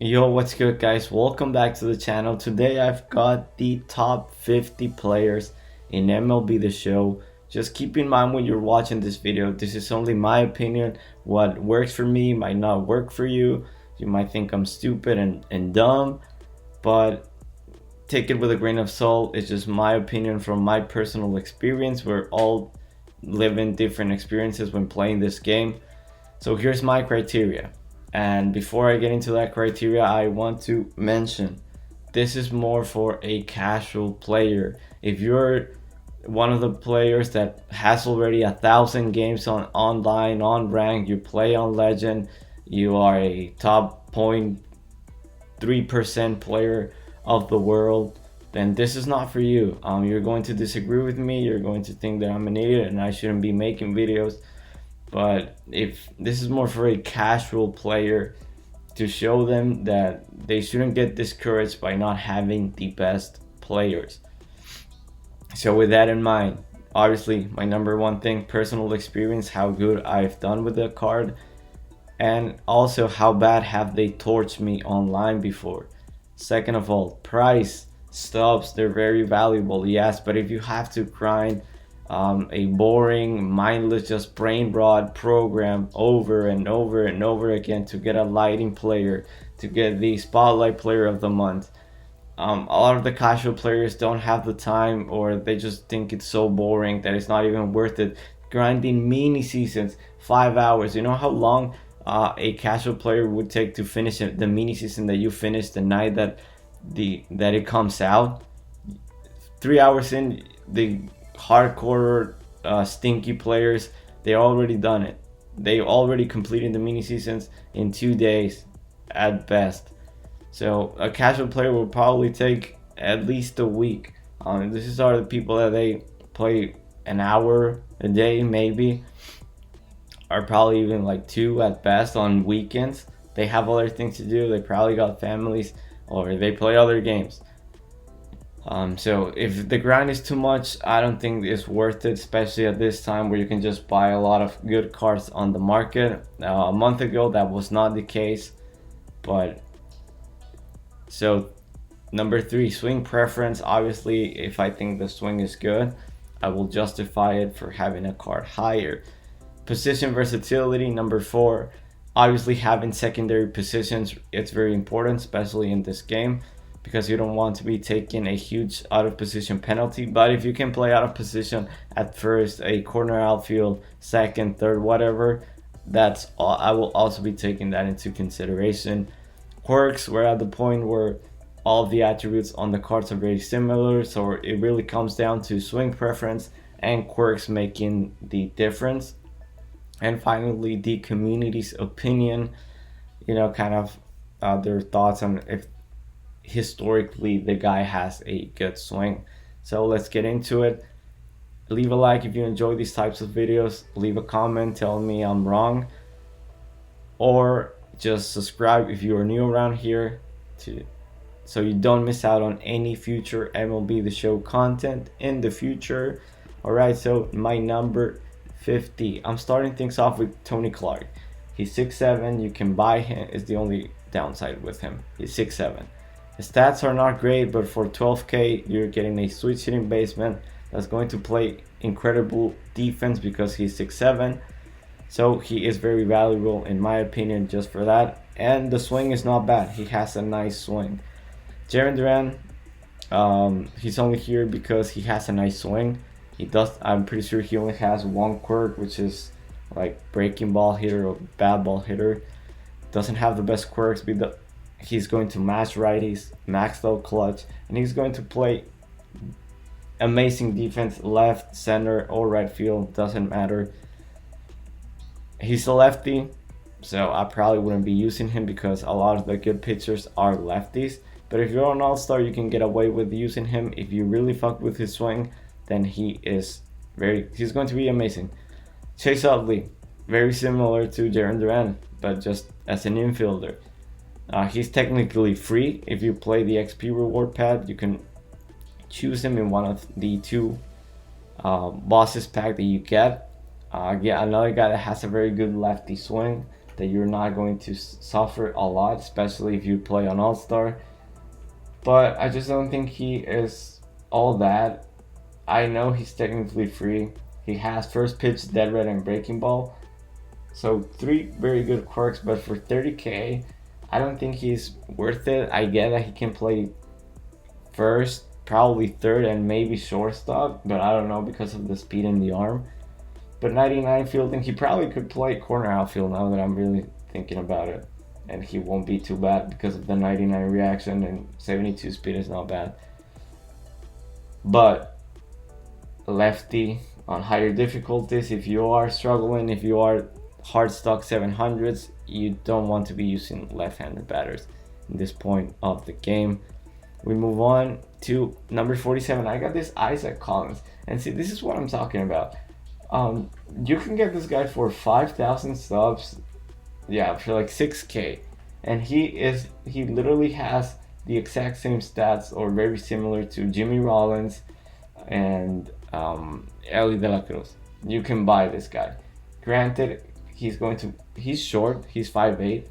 Yo, what's good, guys? Welcome back to the channel. Today I've got the top 50 players in MLB The Show. Just keep in mind when you're watching this video, this is only my opinion. What works for me might not work for you. You might think I'm stupid and dumb, but take it with a grain of salt. It's just my opinion from my personal experience. We're all living different experiences when playing this game. So here's my criteria. And before I get into that criteria, I want to mention this is more for a casual player. If you're one of the players that has already 1,000 games on online, on rank, you play on legend, you are a top 0.3% player of the world, then this is not for you. You're going to disagree with me. You're going to think that I'm an idiot and I shouldn't be making videos. But if this is more for a casual player, to show them that they shouldn't get discouraged by not having the best players. So with that in mind, obviously my number one thing, personal experience, how good I've done with the card, and also how bad have they torched me online before. Second of all, price. Stubs, they're very valuable, yes, but if you have to grind a boring, mindless, just brain rot program over and over and over again to get a lighting player, to get the spotlight player of the month. A lot of the casual players don't have the time, or they just think it's so boring that it's not even worth it. Grinding mini seasons, 5 hours. You know how long a casual player would take to finish the mini season that you finished the night that it comes out. 3 hours in, the hardcore stinky players, they already done it. They already completed the mini seasons in 2 days at best. So a casual player will probably take at least a week. These are the people that they play an hour a day, maybe, or probably even like 2 at best on weekends. They have other things to do. They probably got families, or they play other games. So if the grind is too much, I don't think it's worth it, especially at this time where you can just buy a lot of good cards on the market. A month ago, that was not the case. But so number 3, swing preference. Obviously, if I think the swing is good, I will justify it for having a card higher. Position versatility, number 4. Obviously, having secondary positions, it's very important, especially in this game, because you don't want to be taking a huge out of position penalty. But if you can play out of position at first, a corner outfield, second, third, whatever, that's all. I will also be taking that into consideration. Quirks, we're at the point where all of the attributes on the cards are very similar, so it really comes down to swing preference and quirks making the difference. And finally, the community's opinion, kind of their thoughts on if historically the guy has a good swing. So let's get into it. Leave a like if you enjoy these types of videos. Leave a comment telling me I'm wrong, or just subscribe if you are new around here so you don't miss out on any future MLB The Show content in the future. Alright, so my number 50, I'm starting things off with Tony Clark. He's 6'7", you can buy him, is the only downside with him. He's 6'7". His stats are not great, but for 12K, you're getting a switch hitting baseman that's going to play incredible defense because he's 6'7". So he is very valuable in my opinion just for that. And the swing is not bad. He has a nice swing. Jarren Duran, he's only here because he has a nice swing. I'm pretty sure he only has one quirk, which is like breaking ball hitter or bad ball hitter. Doesn't have the best quirks, but he's going to match righties, max out clutch, and he's going to play amazing defense, left, center, or right field, doesn't matter. He's a lefty, so I probably wouldn't be using him because a lot of the good pitchers are lefties. But if you're an all-star, you can get away with using him. If you really fuck with his swing, then he's going to be amazing. Chase Utley, very similar to Jarren Duran, but just as an infielder. He's technically free. If you play the XP reward pad, you can choose him in one of the 2 bosses pack that you get. Another guy that has a very good lefty swing that you're not going to suffer a lot, especially if you play on All-Star. But I just don't think he is all that. I know he's technically free. He has first pitch, dead red, and breaking ball. So 3 very good quirks, but for 30K, I don't think he's worth it. I get that he can play first, probably third, and maybe shortstop, but I don't know because of the speed and the arm. But 99 fielding, he probably could play corner outfield now that I'm really thinking about it. And he won't be too bad because of the 99 reaction, and 72 speed is not bad. But lefty on higher difficulties, if you are struggling, if you are hard stock 700s, you don't want to be using left-handed batters in this point of the game. We move on to number 47. I got this Isaac Collins, and see, this is what I'm talking about. You can get this guy for 5,000 subs, yeah, for like 6K, and he literally has the exact same stats or very similar to Jimmy Rollins and Ellie De La Cruz. You can buy this guy. Granted, he's short, he's 5'8".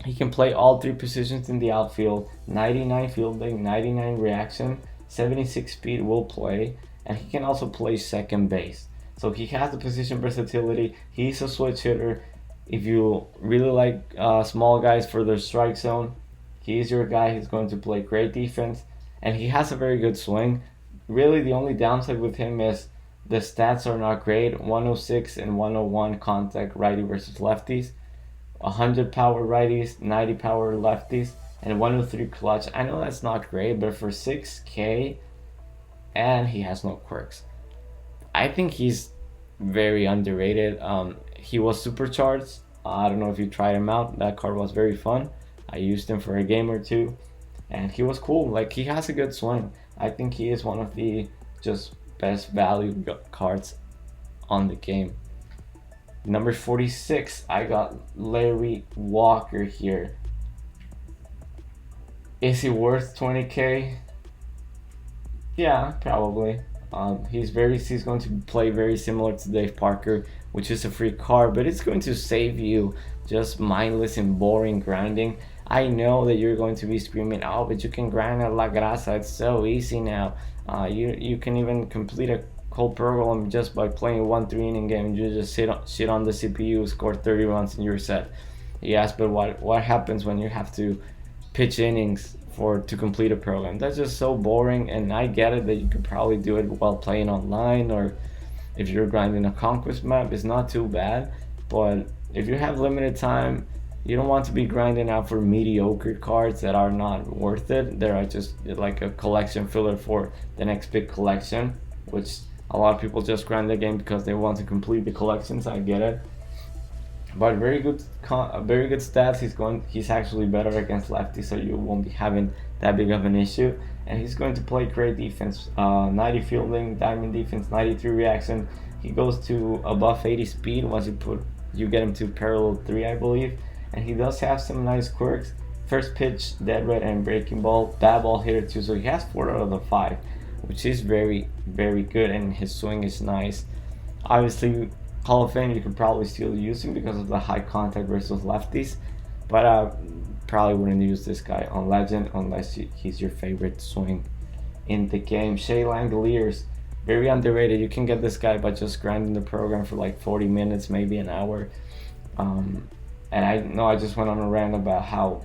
He can play all 3 positions in the outfield, 99 fielding, 99 reaction, 76 speed will play, and he can also play second base. So he has the position versatility. He's a switch hitter. If you really like small guys for their strike zone, he's your guy. He's going to play great defense, and he has a very good swing. Really, the only downside with him is the stats are not great. 106 and 101 contact righty versus lefties, 100 power righties, 90 power lefties, and 103 clutch. I know that's not great, but for 6K, and he has no quirks, I think he's very underrated. He was supercharged. I don't know if you tried him out. That card was very fun. I used him for a game or two, and he was cool. Like, he has a good swing. I think he is one of the just best value cards on the game. Number 46, I got Larry Walker here. Is he worth 20K? Yeah, probably. He's going to play very similar to Dave Parker, which is a free card, but it's going to save you just mindless and boring grinding. I know that you're going to be screaming, oh, but you can grind at La Grasa, it's so easy now. You can even complete a whole program just by playing 1-3 inning game. You just sit on the CPU, score 30 runs, and you're set. Yes, but what happens when you have to pitch innings to complete a program? That's just so boring, and I get it that you could probably do it while playing online, or if you're grinding a conquest map, it's not too bad. But if you have limited time, you don't want to be grinding out for mediocre cards that are not worth it. They are just like a collection filler for the next big collection, which a lot of people just grind the game because they want to complete the collections. I get it. But very good stats. He's actually better against lefties, so you won't be having that big of an issue. And he's going to play great defense. 90 fielding, diamond defense, 93 reaction. He goes to above 80 speed once you get him to parallel 3, I believe. And he does have some nice quirks. First pitch, dead red, and breaking ball. Bad ball hitter too, so he has 4 out of the 5, which is very, very good, and his swing is nice. Obviously, Hall of Fame you could probably still use him because of the high contact versus lefties, but I probably wouldn't use this guy on Legend unless he's your favorite swing in the game. Shea Langoliers, very underrated. You can get this guy by just grinding the program for like 40 minutes, maybe an hour. And I know I just went on a rant about how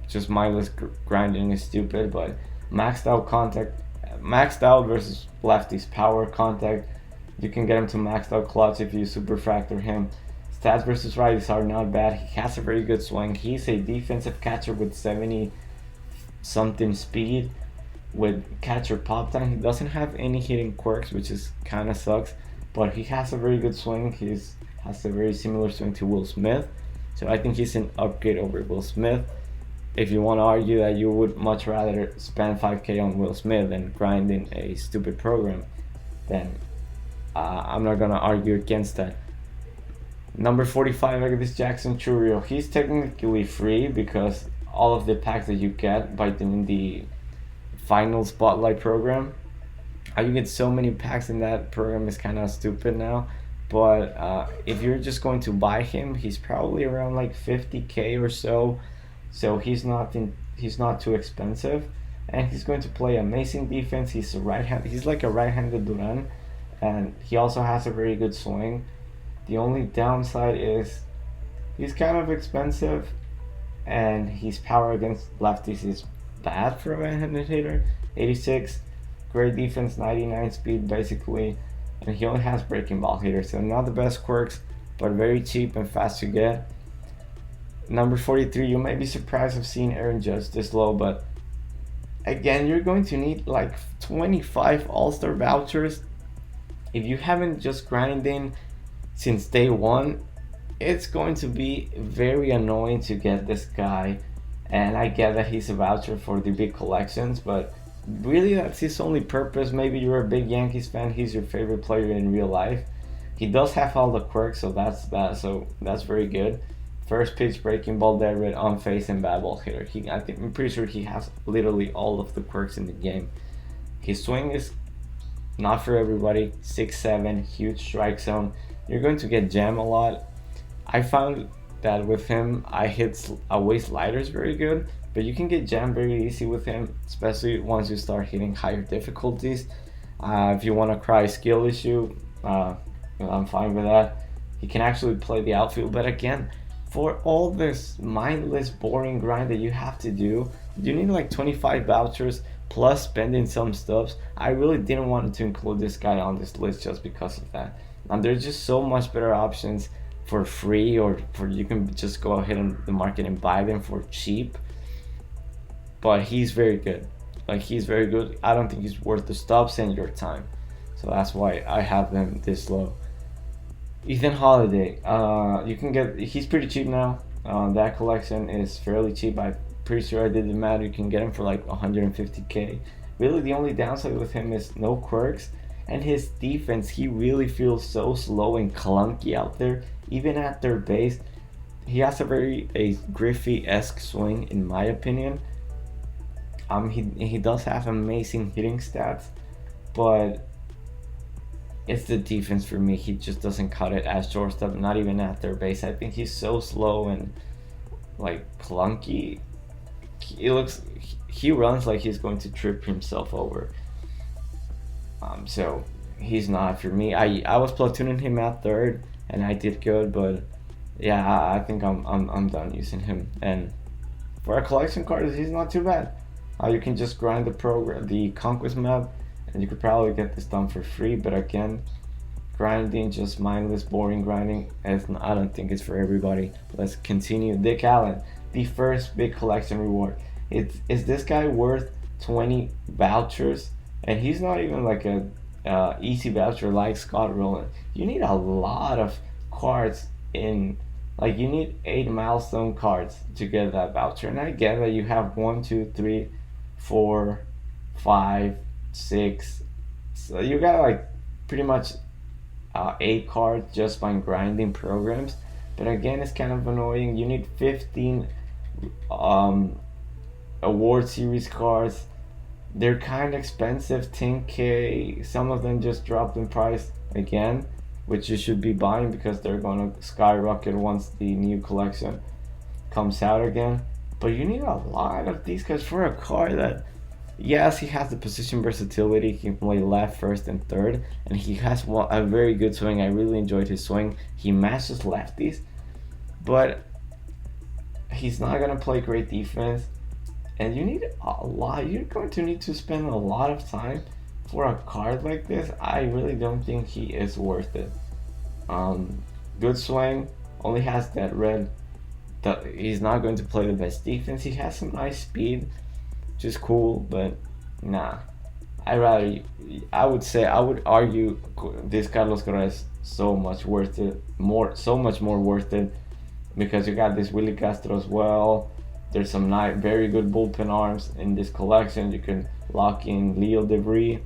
just mindless grinding is stupid, but maxed out versus lefties power contact. You can get him to maxed out clutch if you super factor him. Stats versus righties are not bad. He has a very good swing. He's a defensive catcher with 70 something speed with catcher pop time. He doesn't have any hitting quirks, which is kind of sucks, but he has a very good swing. He has a very similar swing to Will Smith, so I think he's an upgrade over Will Smith. If you want to argue that you would much rather spend 5K on Will Smith than grinding a stupid program, then I'm not gonna argue against that. Number 45, I got this Jackson Chourio. He's technically free because all of the packs that you get by doing the final spotlight program, you get so many packs in that program is kind of stupid now. But if you're just going to buy him, he's probably around like 50K or so. So he's not too expensive, and he's going to play amazing defense. He's like a right-handed Duran, and he also has a very good swing. The only downside is he's kind of expensive, and his power against lefties is bad for a right-handed hitter. 86, great defense, 99 speed basically, and he only has breaking ball hitter, so not the best quirks, but very cheap and fast to get. Number 43, you may be surprised of seeing Aaron Judge this low, but again, you're going to need like 25 All-Star vouchers. If you haven't just grinding since day one, it's going to be very annoying to get this guy. And I get that he's a voucher for the big collections, but really that's his only purpose. Maybe you're a big Yankees fan, he's your favorite player in real life. He does have all the quirks, so that's very good. First pitch, breaking ball, dead red, on face, and bad ball hitter. I'm pretty sure he has literally all of the quirks in the game. His swing is not for everybody. 6'7", huge strike zone. You're going to get jam a lot. I found that with him, I hit away sliders very good, but you can get jam very easy with him, especially once you start hitting higher difficulties. If you want to cry skill issue, I'm fine with that. He can actually play the outfield, but again, for all this mindless, boring grind that you have to do, you need like 25 vouchers plus spending some stubs. I really didn't want to include this guy on this list just because of that. And there's just so much better options for free, or for you can just go ahead in the market and buy them for cheap. But he's very good. Like, he's very good. I don't think he's worth the stubs and your time. So that's why I have them this low. Ethan Holiday, he's pretty cheap now. That collection is fairly cheap. I'm pretty sure I did the math. You can get him for like 150K. Really, the only downside with him is no quirks, and his defense. He really feels so slow and clunky out there, even at third base. He has a Griffey-esque swing, in my opinion. He does have amazing hitting stats, but it's the defense for me. He just doesn't cut it as shortstop, not even at third base. I think he's so slow and like clunky. He runs like he's going to trip himself over. So he's not for me. I was platooning him at third, and I did good, but yeah, I think I'm done using him. And for a collection card, he's not too bad. You can just grind the Conquest map, and you could probably get this done for free. But again, grinding, just mindless, boring grinding, I don't think it's for everybody. Let's continue. Dick Allen, the first big collection reward. Is this guy worth 20 vouchers? And he's not even like a easy voucher like Scott Rowland. You need a lot of cards you need 8 milestone cards to get that voucher. And I get that you have 1, 2, 3, 4, 5, 6. So you got like pretty much 8 cards just by grinding programs. But again, it's kind of annoying. You need 15 award series cards. They're kind of expensive, 10K. Some of them just dropped in price again, which you should be buying because they're going to skyrocket once the new collection comes out again. But you need a lot of these cards for a card that, yes, he has the position versatility. He can play left, first, and third, and he has a very good swing. I really enjoyed his swing. He matches lefties, but he's not going to play great defense. And you need a lot. You're going to need to spend a lot of time for a card like this. I really don't think he is worth it. Good swing, only has that red. He's not going to play the best defense. He has some nice speed, which is cool, but nah. I would argue this Carlos Correa is so much worth it. So much more worth it, because you got this Willie Castro as well. There's some very good bullpen arms in this collection. You can lock in Leo DeVry.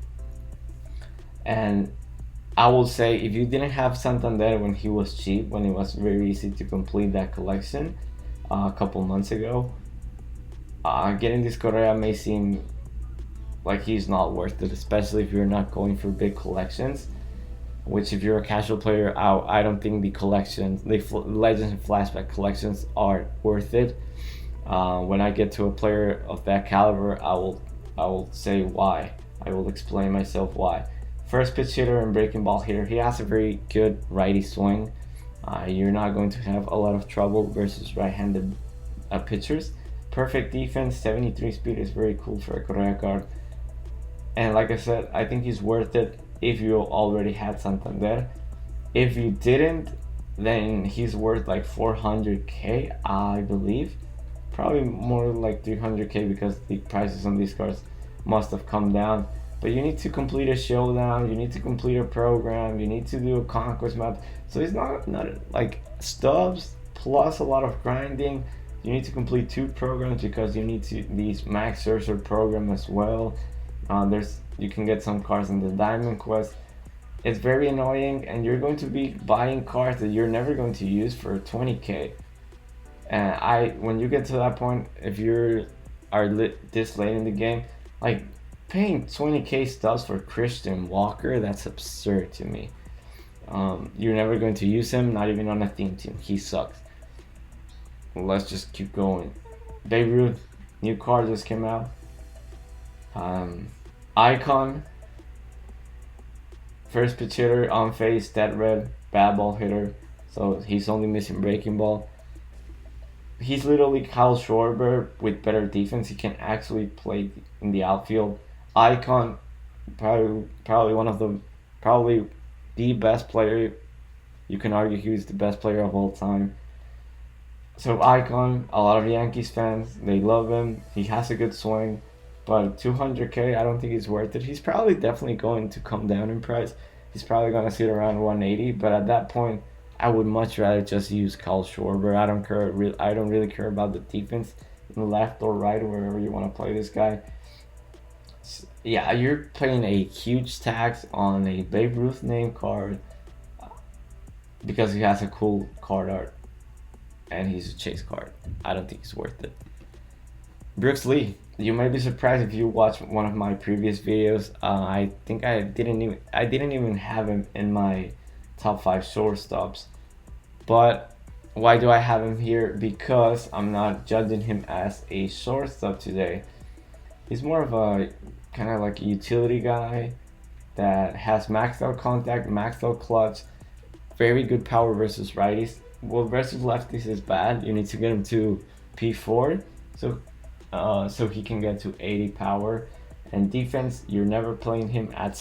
And I will say, if you didn't have Santander when he was cheap, when it was very easy to complete that collection a couple months ago, getting this Correa may seem like he's not worth it, especially if you're not going for big collections. which if you're a casual player, I don't think the collections, the Legends and Flashback collections are worth it. When I get to a player of that caliber, I will say why. I will explain myself why. First pitch hitter and breaking ball hitter. He has a very good righty swing. You're not going to have a lot of trouble versus right-handed pitchers. Perfect defense, 73 speed is very cool for a Correa card. And like I said, I think he's worth it if you already had Santander. If you didn't, then he's worth like 400k, I believe. Probably more like 300k because the prices on these cards must have come down. But you need to complete a showdown, you need to complete a program, you need to do a conquest map. So it's not like stubs plus a lot of grinding. You need to complete 2 programs because you need to these Max Scherzer program as well. You can get some cards in the Diamond Quest. It's very annoying, and you're going to be buying cards that you're never going to use for 20k. And when you get to that point, if you are this late in the game, like paying 20k stubs for Christian Walker, that's absurd to me. You're never going to use him, not even on a theme team. He sucks. Let's just keep going. Babe Ruth, new card just came out. Icon, first pitch hitter, on face, dead red, bad ball hitter. So he's only missing breaking ball. He's literally Kyle Schwarber with better defense. He can actually play in the outfield. Icon, probably one of probably the best player. You can argue he's the best player of all time. So Icon, a lot of Yankees fans, they love him. He has a good swing, but 200k, I don't think he's worth it. He's probably definitely going to come down in price. He's probably going to sit around 180, but at that point, I would much rather just use Kyle Schwarber. I don't really care about the defense in the left or right, or wherever you want to play this guy. Yeah, you're paying a huge tax on a Babe Ruth name card because he has a cool card art and he's a chase card. I don't think it's worth it. Brooks Lee, you might be surprised if you watch one of my previous videos. I think I didn't even have him in my top 5 shortstops. But why do I have him here? Because I'm not judging him as a shortstop today. He's more of a kind of like a utility guy that has maxed out contact, maxed out clutch, very good power versus righties. Well, versus lefties is bad. You need to get him to P4 so he can get to 80 power. And defense, you're never playing him at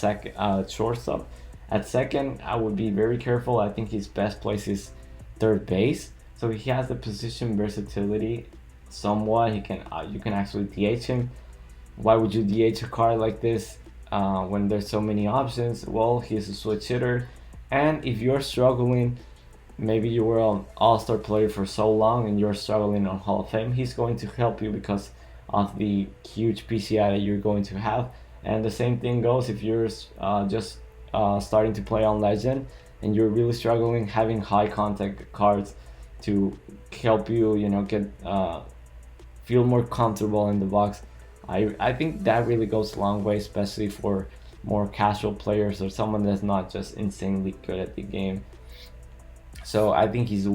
shortstop. At second, I would be very careful. I think his best place is third base. So he has the position versatility somewhat. You can actually DH him. Why would you DH a card like this when there's so many options? Well, he's a switch hitter. And if you're struggling, maybe you were an all-star player for so long and you're struggling on Hall of Fame, he's going to help you because of the huge PCI that you're going to have. And the same thing goes if you're just starting to play on Legend and you're really struggling, having high contact cards to help you, get feel more comfortable in the box. I think that really goes a long way, especially for more casual players or someone that's not just insanely good at the game. So I think he's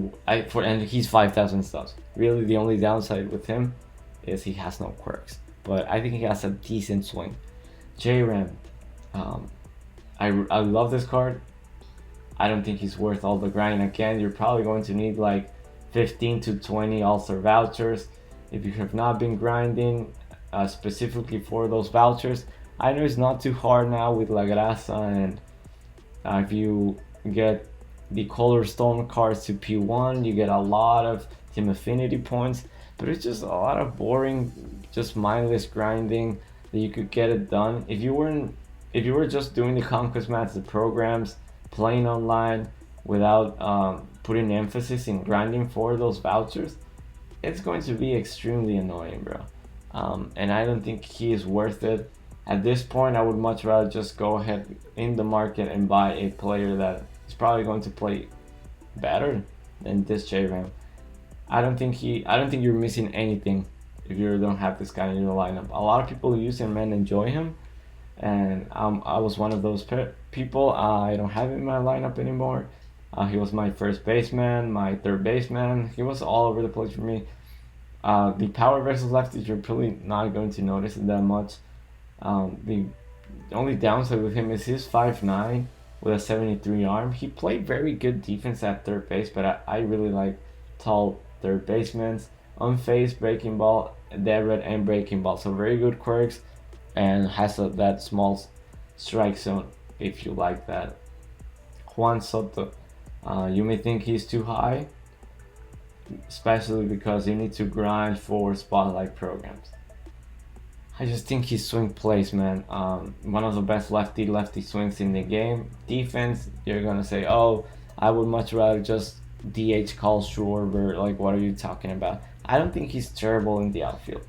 5,000 stubs. Really, the only downside with him is he has no quirks, but I think he has a decent swing. J-Ram, I love this card. I don't think he's worth all the grind. Again, you're probably going to need like 15 to 20 All-Star vouchers. If you have not been grinding specifically for those vouchers, I know it's not too hard now with La Grasa, and if you get the Color Stone cards to P1, you get a lot of Team Affinity points, but it's just a lot of boring, just mindless grinding that you could get it done. If you were just doing the conquest maps, the programs, playing online without putting emphasis in grinding for those vouchers, it's going to be extremely annoying, bro. And I don't think he is worth it. At this point, I would much rather just go ahead in the market and buy a player that is probably going to play better than this J-Ram. I don't think you're missing anything if you don't have this guy in your lineup. A lot of people use him and enjoy him, and I was one of those people. I don't have him in my lineup anymore. He was my first baseman, my third baseman. He was all over the place for me. The power versus lefties, you're probably not going to notice it that much. The only downside with him is he's 5'9" with a 73 arm. He played very good defense at third base, but I really like tall third basemen. Unfazed breaking ball, dead red, and breaking ball. So very good quirks, and has that small strike zone if you like that. Juan Soto, you may think he's too high, especially because you need to grind for spotlight programs. I just think his swing plays, man. One of the best lefty swings in the game. Defense, you're gonna say, oh, I would much rather just DH Carl Schwarber. Like, what are you talking about? I don't think he's terrible in the outfield.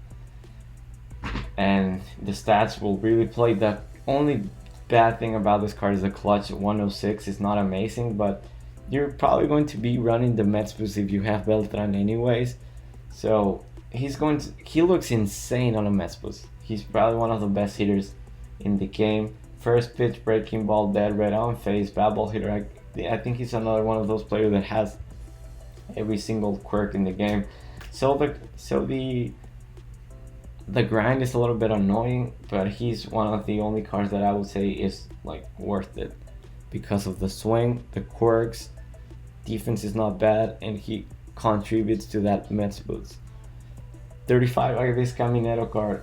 And the stats will really play. The only bad thing about this card is the clutch 106 is not amazing, but you're probably going to be running the Mets boost if you have Beltran anyways. So he looks insane on a Mets boost. He's probably one of the best hitters in the game. First pitch, breaking ball, dead red, on face, bad ball hitter. I think he's another one of those players that has every single quirk in the game. So the grind is a little bit annoying, but he's one of the only cards that I would say is like worth it because of the swing, the quirks, defense is not bad, and he contributes to that Mets boost. 35, like this Caminero card.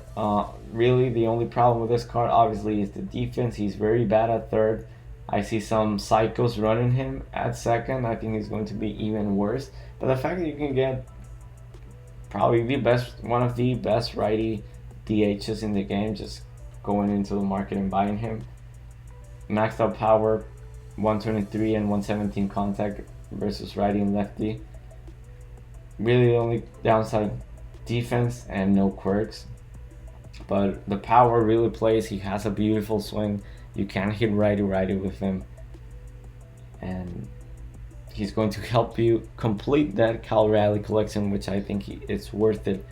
Really, the only problem with this card, obviously, is the defense. He's very bad at third. I see some psychos running him at second. I think he's going to be even worse. But the fact that you can get probably one of the best righty DHs in the game, just going into the market and buying him. Maxed out power, 123 and 117 contact versus righty and lefty. Really, the only downside, defense and no quirks, but the power really plays. He has a beautiful swing. You can hit righty with him, and he's going to help you complete that Cal Raleigh collection, which I think it's worth it.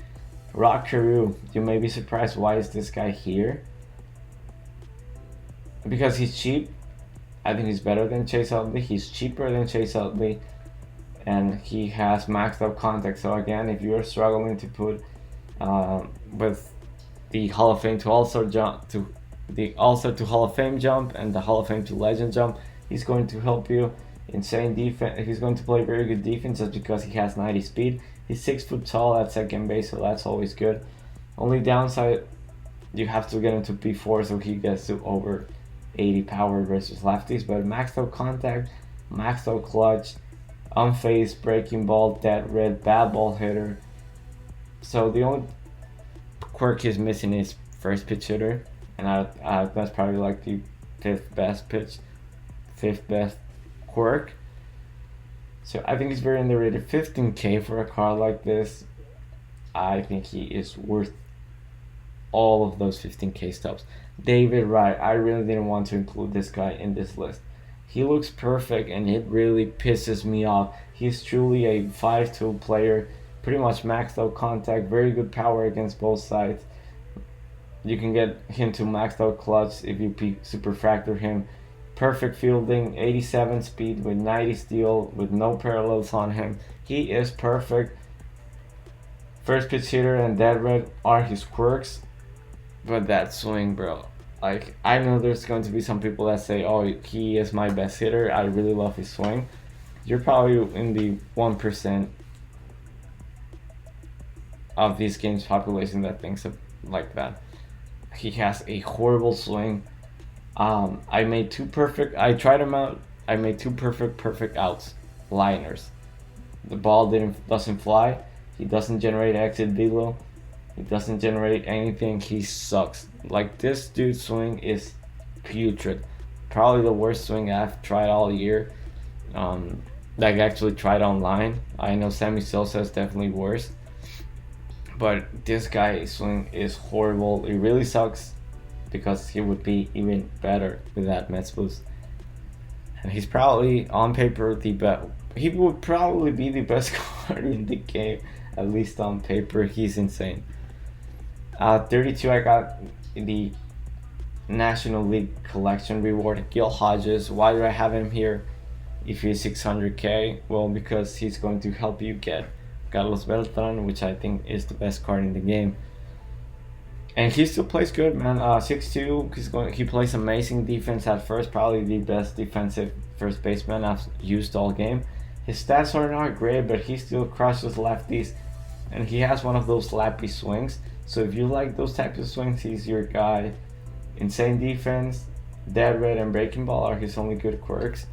Rock Carew, you may be surprised, why is this guy here? Because he's cheap. I think he's better than Chase Utley. He's cheaper than Chase Utley, and he has maxed out contact. So again, if you're struggling to put with the Hall of Fame to All-Star jump, to the All-Star to Hall of Fame jump and the Hall of Fame to Legend jump, he's going to help you. Insane defense. He's going to play very good defense just because he has 90 speed. He's 6 foot tall at second base, so that's always good. Only downside, you have to get him to P4 so he gets to over 80 power versus lefties. But maxed out contact, maxed out clutch, unfazed breaking ball, dead red, bad ball hitter. So the only quirk he's missing is first pitch hitter, and that's probably like the fifth best quirk. So I think he's very underrated. 15k for a card like this. I think he is worth all of those 15k stubs. David Wright, I really didn't want to include this guy in this list. He looks perfect and it really pisses me off. He's truly a 5-tool player, pretty much maxed out contact, very good power against both sides. You can get him to maxed out clutch if you superfractor him. Perfect fielding, 87 speed with 90 steal, with no parallels on him. He is perfect. First pitch hitter and dead red are his quirks, but that swing, bro. Like, I know there's going to be some people that say, oh, he is my best hitter. I really love his swing. You're probably in the 1% of this game's population that thinks like that. He has a horrible swing. I made two perfect. I tried him out. I made two perfect outs, liners. The ball doesn't fly. He doesn't generate exit velo. He doesn't generate anything. He sucks. Like, this dude's swing is putrid. Probably the worst swing I've tried all year. That I actually tried online. I know Sammy Sosa is definitely worse, but this guy's swing is horrible. It really sucks, because he would be even better with that Mets boost. And he's probably, on paper, the best. He would probably be the best card in the game, at least on paper. He's insane. 32, I got the National League collection reward, Gil Hodges. Why do I have him here if he's 600k? Well, because he's going to help you get Carlos Beltran, which I think is the best card in the game. And he still plays good, man. 6'2", he plays amazing defense at first, probably the best defensive first baseman I've used all game. His stats are not great, but he still crushes lefties, and he has one of those slappy swings. So if you like those types of swings, he's your guy. Insane defense, dead red, and breaking ball are his only good quirks.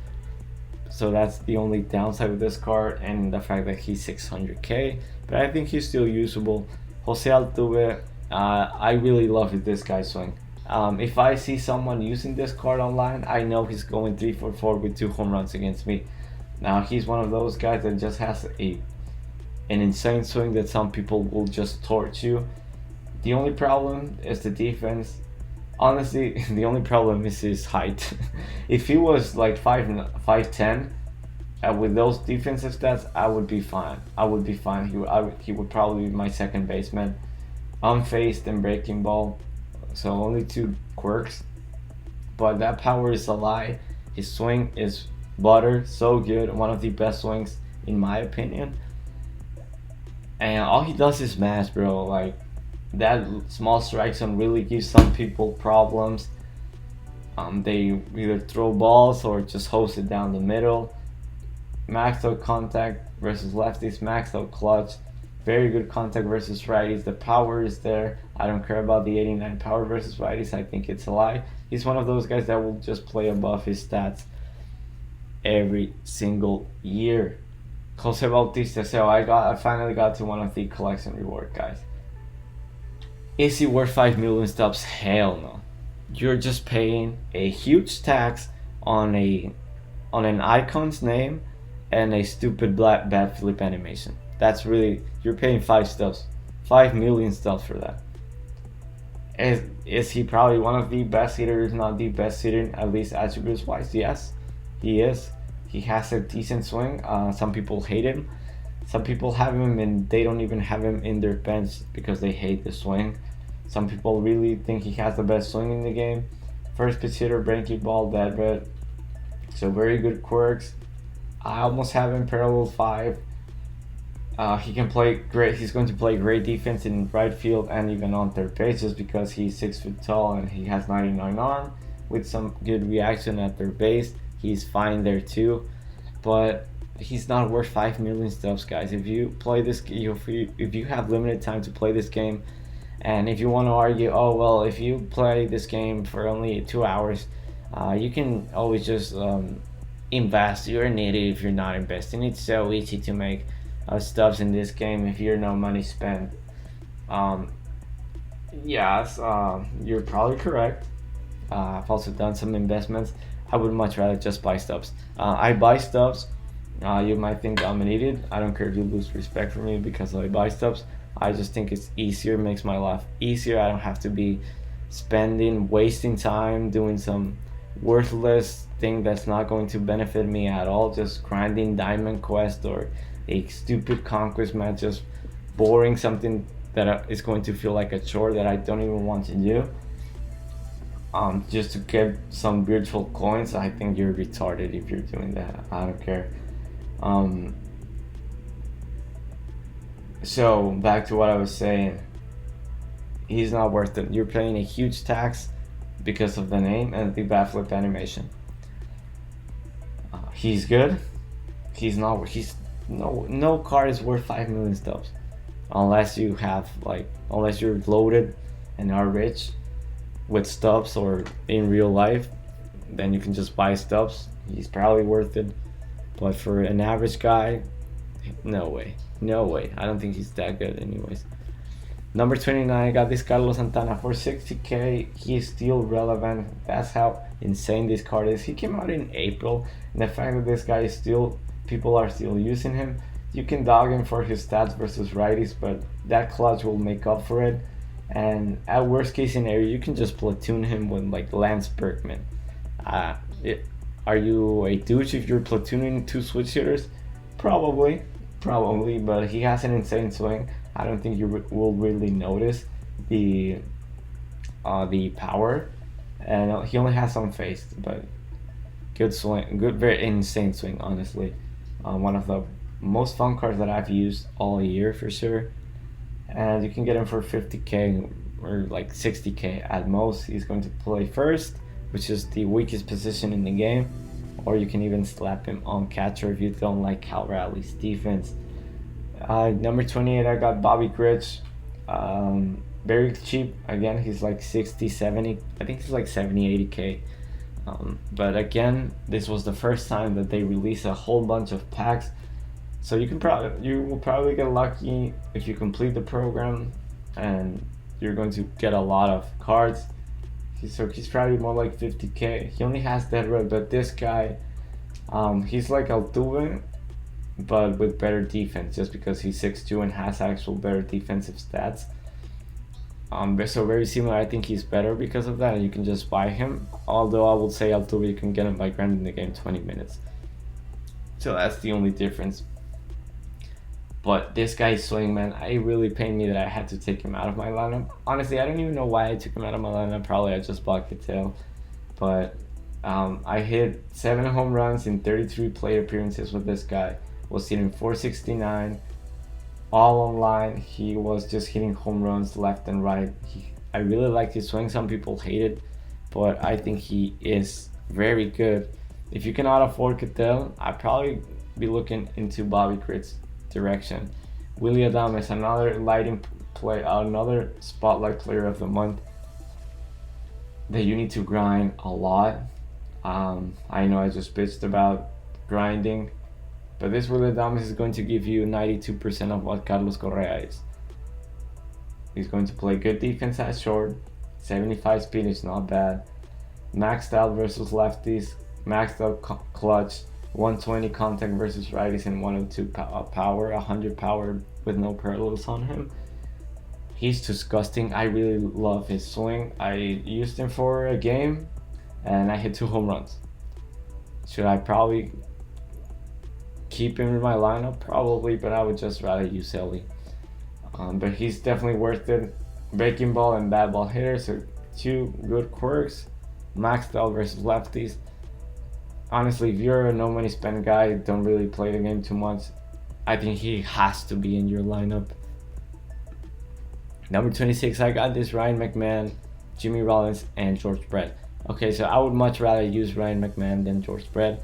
So that's the only downside with this card, and the fact that he's 600k. But I think he's still usable. Jose Altuve, I really love this guy's swing. If I see someone using this card online, I know he's going 3-for-4 with 2 home runs against me. Now he's one of those guys that just has an insane swing that some people will just torch you. The only problem is the defense. Honestly, the only problem is his height. If he was like 5'10", with those defensive stats, I would be fine. He would probably be my second baseman. Unfaced and breaking ball, so only 2 quirks. But that power is a lie. His swing is butter, so good. One of the best swings in my opinion. And all he does is mash, bro. Like, that small strike zone really gives some people problems. They either throw balls or just hose it down the middle. Maxed out contact versus lefties, maxed out clutch. Very good contact versus righties. The power is there. I don't care about the 89 power versus righties. I think it's a lie. He's one of those guys that will just play above his stats every single year. Jose Bautista. So I finally got to one of the collection reward guys. Is he worth 5 million stubs? Hell no. You're just paying a huge tax on an icon's name and a stupid black bat flip animation. That's really, you're paying 5 million stubs for that. Is he probably one of the best hitters, not the best hitter, at least attributes wise? Yes, he is. He has a decent swing. Some people hate him. Some people have him and they don't even have him in their bench because they hate the swing. Some people really think he has the best swing in the game. First pitch hitter, breaking ball, dead red. So very good quirks. I almost have him parallel 5. He can play great. He's going to play great defense in right field and even on third base, just because he's 6 foot tall and he has 99 arm with some good reaction at third base. He's fine there too, but he's not worth 5 million stubs, guys. If you play this, if you have limited time to play this game, and if you want to argue, oh well, if you play this game for only 2 hours, you can always just invest. You're an idiot if you're not investing. It's so easy to make stubs in this game if you're no money spent. Yes, you're probably correct. I've also done some investments. I would much rather just buy stubs. I buy stubs. You might think I'm an idiot. I don't care if you lose respect for me because I buy stubs. I just think it's easier, makes my life easier. I don't have to be wasting time doing some worthless thing that's not going to benefit me at all. Just grinding Diamond Quest or a stupid conquest match, just boring, something that is going to feel like a chore that I don't even want to do. Just to get some virtual coins. I think you're retarded if you're doing that. I don't care. So back to what I was saying. He's not worth it. You're paying a huge tax because of the name and the bat flip animation. He's good. He's not. No card is worth 5 million stubs, unless you're loaded and are rich with stubs, or in real life, then you can just buy stubs. He's probably worth it, but for an average guy, no way. I don't think he's that good anyways. Number 29, I got this Carlos Santana for 60k. He is still relevant. That's how insane this card is. He came out in April, and the fact that this guy is still, people are still using him. You can dog him for his stats versus righties, but that clutch will make up for it. And at worst case scenario, you can just platoon him with like Lance Berkman. Are you a douche if you're platooning 2 switch hitters? Probably, but he has an insane swing. I don't think you will really notice the power. and he only has some face, but good swing, good, very insane swing, honestly. One of the most fun cards that I've used all year for sure. And you can get him for 50k or like 60k at most. He's going to play first, which is the weakest position in the game, or you can even slap him on catcher if you don't like Cal Raleig's defense. Number 28, I got Bobby Grich. Very cheap. Again, he's like 60, 70. I think he's like 70, 80k. But again, this was the first time that they released a whole bunch of packs. So you will probably get lucky if you complete the program, and you're going to get a lot of cards. So he's probably more like 50k. He only has that red, but this guy, he's like Altuve, but with better defense, just because he's 6'2" and has actual better defensive stats. So very similar. I think he's better because of that, and you can just buy him. Although I would say Altuve, you can get him by grinding the game 20 minutes. So that's the only difference. But this guy's swing, man, it really pained me that I had to take him out of my lineup. Honestly, I don't even know why I took him out of my lineup. Probably I just bought Cattell. But I hit 7 home runs in 33 plate appearances with this guy. Was hitting 469, all online. He was just hitting home runs left and right. I really like his swing. Some people hate it, but I think he is very good. If you cannot afford Cattell, I'd probably be looking into Bobby Grich's direction. Willie Adames, another spotlight player of the month that you need to grind a lot. I know I just bitched about grinding, but this Willie Adames is going to give you 92% of what Carlos Correa is. He's going to play good defense at short, 75 speed is not bad, maxed out versus lefties, maxed out clutch, 120 contact versus righties, and 102 power, 100 power with no parallels on him. He's disgusting. I really love his swing. I used him for a game and I hit 2 home runs. Should I probably keep him in my lineup? Probably, but I would just rather use Ellie. But he's definitely worth it. Breaking ball and bad ball hitter, so 2 good quirks. Maxed out versus lefties. Honestly, if you're a no money spend guy, don't really play the game too much, I think he has to be in your lineup. Number 26, I got this Ryan McMahon, Jimmy Rollins, and George Brett. Okay, so I would much rather use Ryan McMahon than George Brett.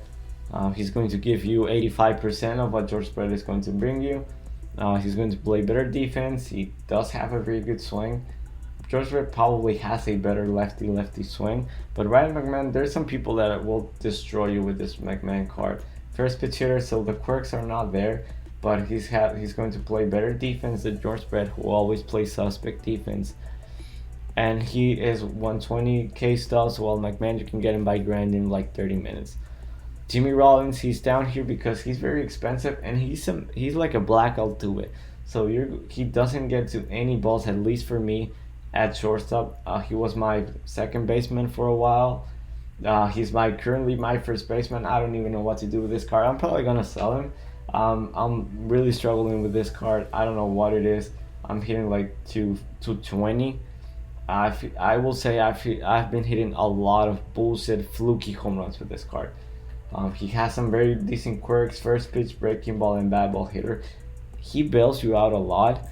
He's going to give you 85% of what George Brett is going to bring you. He's going to play better defense. He does have a very good swing. George Brett probably has a better lefty swing, but Ryan McMahon, there's some people that will destroy you with this McMahon card. First pitch hitter, so the quirks are not there, but he's going to play better defense than George Brett, who always plays suspect defense. And he is 120k stubs, while McMahon, you can get him by grinding like 30 minutes. Jimmy Rollins, he's down here because he's very expensive, and he's like a black Altuve. So he doesn't get to any balls, at least for me, at shortstop. He was my second baseman for a while. He's currently my first baseman. I don't even know what to do with this card. I'm probably gonna sell him. I'm really struggling with this card. I don't know what it is. I'm hitting like 220. I will say I've been hitting a lot of bullshit fluky home runs with this card. He has some very decent quirks: first pitch, breaking ball, and bad ball hitter. He bails you out a lot.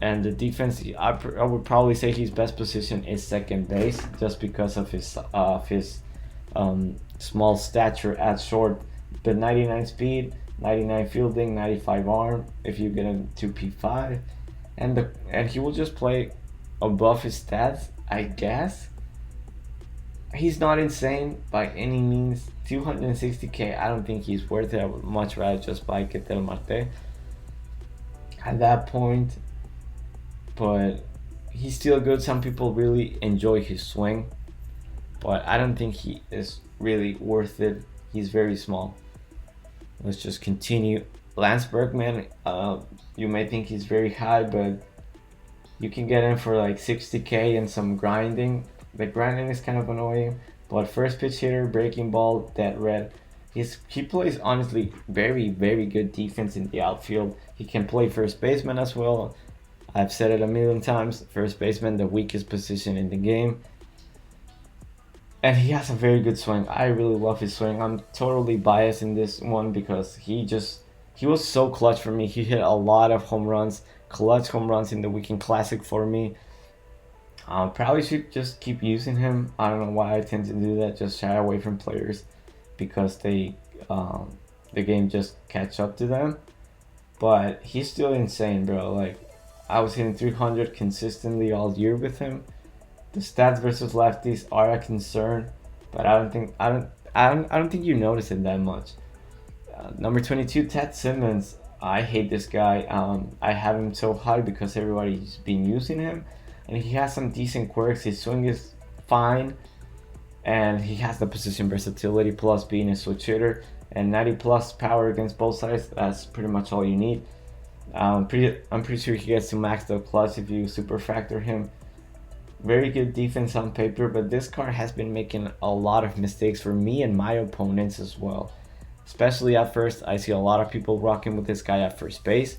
And the defense, I would probably say his best position is second base, just because of his small stature at short. But 99 speed, 99 fielding, 95 arm. If you get him to P5, and he will just play above his stats, I guess. He's not insane by any means. 260k, I don't think he's worth it. I would much rather just buy Ketel Marte at that point. But he's still good. Some people really enjoy his swing, but I don't think he is really worth it. He's very small. Let's just continue. Lance Berkman, you may think he's very high, but you can get him for like 60k and some grinding. The grinding is kind of annoying, but first pitch hitter, breaking ball, dead red. He plays honestly very, very good defense in the outfield. He can play first baseman as well. I've said it a million times, first baseman, the weakest position in the game. and he has a very good swing. I really love his swing. I'm totally biased in this one because he was so clutch for me. He hit a lot of home runs, clutch home runs in the Weekend Classic for me. Probably should just keep using him. I don't know why I tend to do that. Just shy away from players because the game just catch up to them. But he's still insane, bro. Like, I was hitting 300 consistently all year with him. The stats versus lefties are a concern, but I don't think you notice it that much. Number 22, Ted Simmons. I hate this guy. I have him so high because everybody's been using him, and he has some decent quirks. His swing is fine, and he has the position versatility plus being a switch hitter and 90 plus power against both sides. That's pretty much all you need. I'm pretty sure he gets to max the clutch if you super factor him. Very good defense on paper, but this card has been making a lot of mistakes for me and my opponents as well. Especially at first, I see a lot of people rocking with this guy at first base.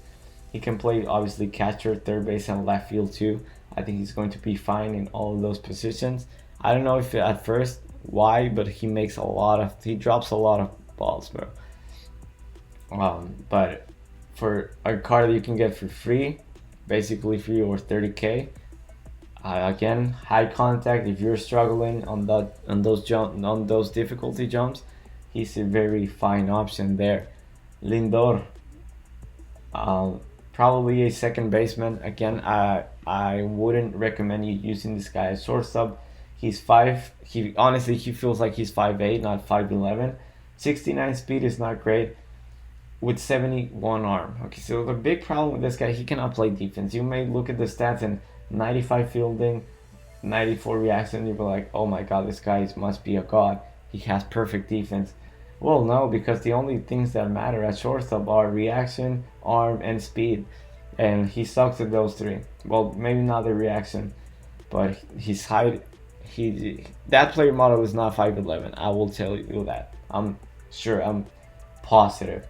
He can play obviously catcher, third base, and left field too. I think he's going to be fine in all of those positions. I don't know if at first why, but he drops a lot of balls, bro. But for a card that you can get for free, basically free or 30k. Again, high contact. If you're struggling on those difficulty jumps, he's a very fine option there. Lindor, probably a second baseman. Again, I wouldn't recommend you using this guy as shortstop. He's five. He feels like he's 5'8", not 5'11". 69 speed is not great. With 71 arm. Okay, so the big problem with this guy, he cannot play defense. You may look at the stats and 95 fielding, 94 reaction, you'll be like, oh my god, this guy must be a god. He has perfect defense. Well, no, because the only things that matter at shortstop are reaction, arm, and speed. And he sucks at those three. Well, maybe not the reaction, but his height, that player model is not 5'11". I will tell you that. I'm positive.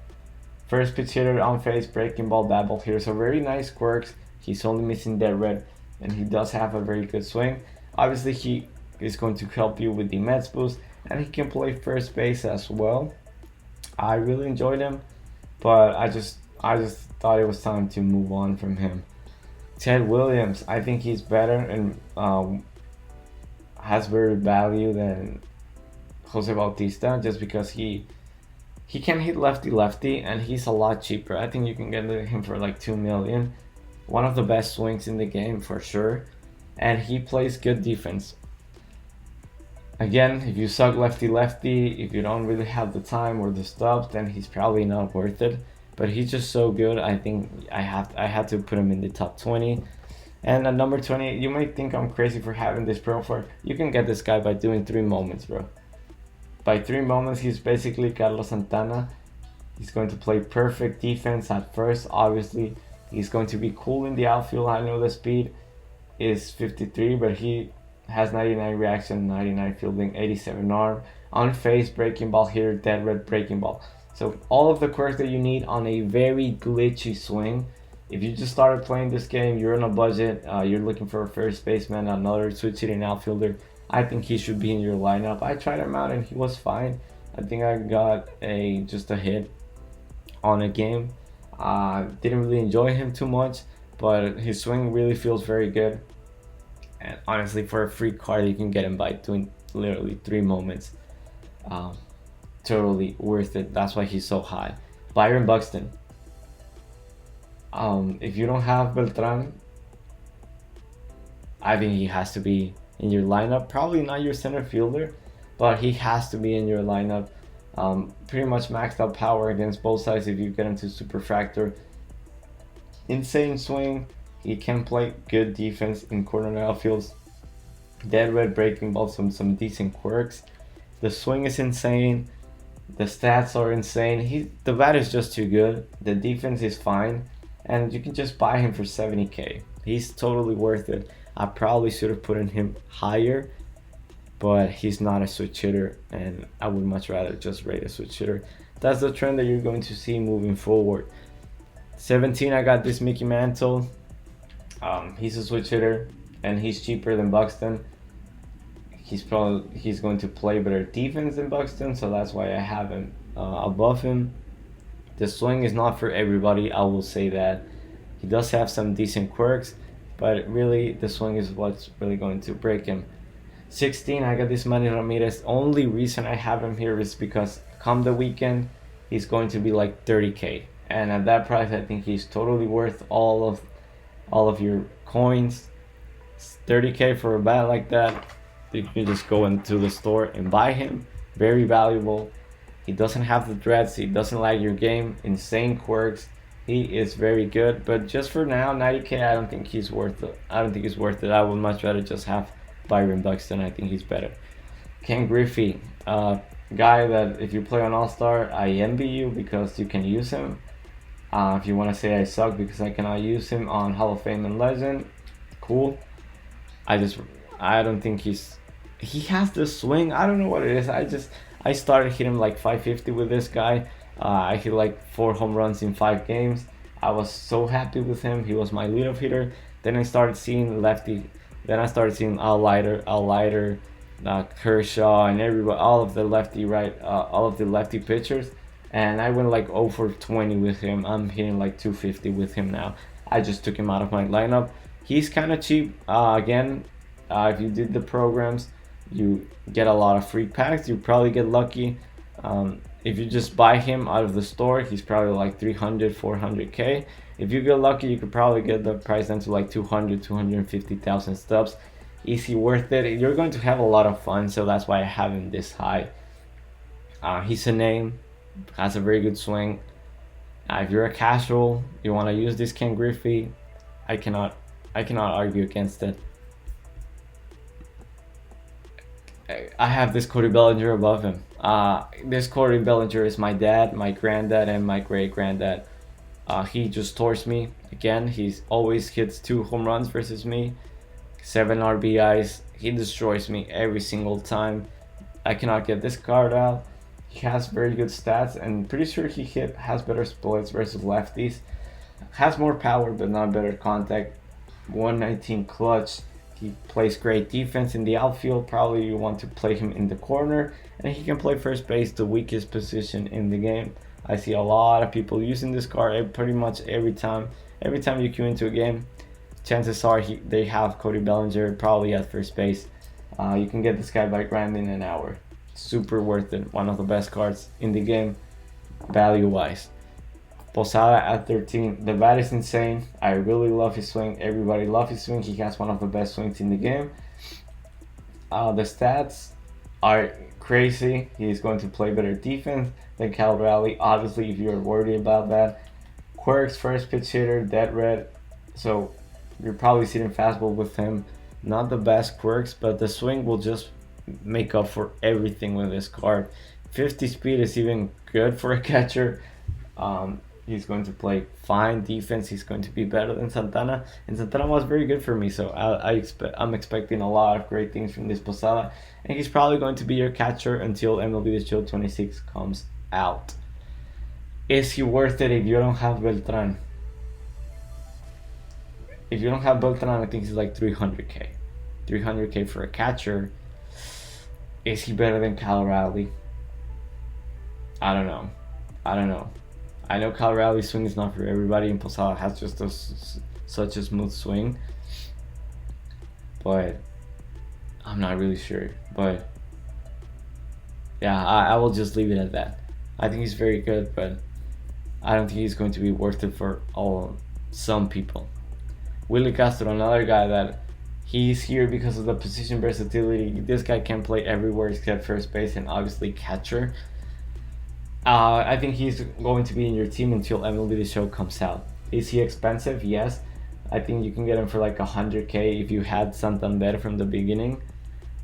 First pitch hitter, on face, breaking ball, bat ball hitter. So very nice quirks. He's only missing that red, and he does have a very good swing. Obviously, he is going to help you with the Mets boost, and he can play first base as well. I really enjoyed him, but I just thought it was time to move on from him. Ted Williams, I think he's better and has better value than Jose Bautista, just because he can hit lefty and he's a lot cheaper. I think you can get him for like 2 million. One of the best swings in the game for sure, and he plays good defense. Again, if you suck lefty, if you don't really have the time or the stubs, then he's probably not worth it. But he's just so good. I think I had to put him in the top 20. And at number 20, you might think I'm crazy for having this profile. You can get this guy by doing 3 moments, bro. By 3 moments, he's basically Carlos Santana. He's going to play perfect defense at first, obviously. He's going to be cool in the outfield. I know the speed is 53, but he has 99 reaction, 99 fielding, 87 arm. On face, breaking ball hitter, dead red breaking ball. So all of the quirks that you need on a very glitchy swing. If you just started playing this game, you're on a budget, you're looking for a first baseman, another switch hitting outfielder, I think he should be in your lineup. I tried him out and he was fine. I think I got just a hit on a game. Didn't really enjoy him too much, but his swing really feels very good. And honestly, for a free card, you can get him by doing literally 3 moments. Totally worth it. That's why he's so high. Byron Buxton. If you don't have Beltran, I think he has to be in your lineup. Probably not your center fielder, but he has to be in your lineup. Pretty much maxed out power against both sides if you get into superfractor. Insane swing. He can play good defense in corner outfields. Dead red breaking ball, some decent quirks. The swing is insane. The stats are insane. The bat is just too good. The defense is fine, and you can just buy him for 70k. He's totally worth it. I probably should have put him higher, but he's not a switch hitter, and I would much rather just rate a switch hitter. That's the trend that you're going to see moving forward. 17, I got this Mickey Mantle. He's a switch hitter, and he's cheaper than Buxton. he's going to play better defense than Buxton, so that's why I have him above him. The swing is not for everybody, I will say that. He does have some decent quirks, but really the swing is what's really going to break him. 16, I got this Manny Ramirez. Only reason I have him here is because come the weekend, he's going to be like 30K, and at that price, I think he's totally worth all of your coins. 30K for a bat like that, you can just go into the store and buy him. Very valuable. He doesn't have the dreads. He doesn't lag your game. Insane quirks. He is very good. But just for now, 90K, I don't think he's worth it. I would much rather just have Byron Buxton. I think he's better. Ken Griffey, guy that if you play on All-Star, I envy you because you can use him. If you want to say I suck because I cannot use him on Hall of Fame and Legend, cool. I don't think he has the swing. I don't know what it is. I started hitting like 550 with this guy. I hit like 4 home runs in 5 games. I was so happy with him. He was my leadoff hitter. Then I started seeing lefty. Then I started seeing Al Leiter, Kershaw, and everybody, all of the lefty pitchers. And I went like 0 for 20 with him. I'm hitting like 250 with him now. I just took him out of my lineup. He's kind of cheap. If you did the programs, you get a lot of free packs. You probably get lucky. If you just buy him out of the store, he's probably like 300, 400K. If you get lucky, you could probably get the price down to like 200, 250,000 stubs. Is he worth it? You're going to have a lot of fun, so that's why I have him this high. He's a name, has a very good swing. If you're a casual, you want to use this Ken Griffey, I cannot argue against it. I have this Cody Bellinger above him. This Cody Bellinger is my dad, my granddad, and my great-granddad. He just torched me. Again, he's always hits 2 home runs versus me, 7 RBIs. He destroys me every single time. I cannot get this card out. He has very good stats, and pretty sure he has better splits versus lefties. Has more power, but not better contact. 119 clutch. He plays great defense in the outfield. Probably you want to play him in the corner, and he can play first base, the weakest position in the game. I see a lot of people using this card pretty much every time. Every time you queue into a game, chances are they have Cody Bellinger probably at first base. You can get this guy by grinding an hour. Super worth it. One of the best cards in the game, value-wise. Posada at 13. The bat is insane. I really love his swing. Everybody loves his swing. He has one of the best swings in the game. The stats are crazy. He's going to play better defense than Cal Raleigh. Obviously, if you're worried about that. Quirks, first pitch hitter, dead red. So you're probably sitting fastball with him. Not the best quirks, but the swing will just make up for everything with this card. 50 speed is even good for a catcher. He's going to play fine defense. He's going to be better than Santana, and Santana was very good for me. So I'm expecting a lot of great things from this Posada, and he's probably going to be your catcher until MLB The Show 26 comes out. Is he worth it if you don't have Beltran? If you don't have Beltran, I think he's like 300K. 300K for a catcher. Is he better than Cal Raleigh? I don't know. I know Cal Raleigh's swing is not for everybody, and Posada has just such a smooth swing. But I'm not really sure. But yeah, I will just leave it at that. I think he's very good, but I don't think he's going to be worth it for some people. Willie Castro, another guy that he's here because of the position versatility. This guy can play everywhere except first base and obviously catcher. I think he's going to be in your team until MLB The Show comes out. Is he expensive? Yes. I think you can get him for like 100K if you had Santander from the beginning.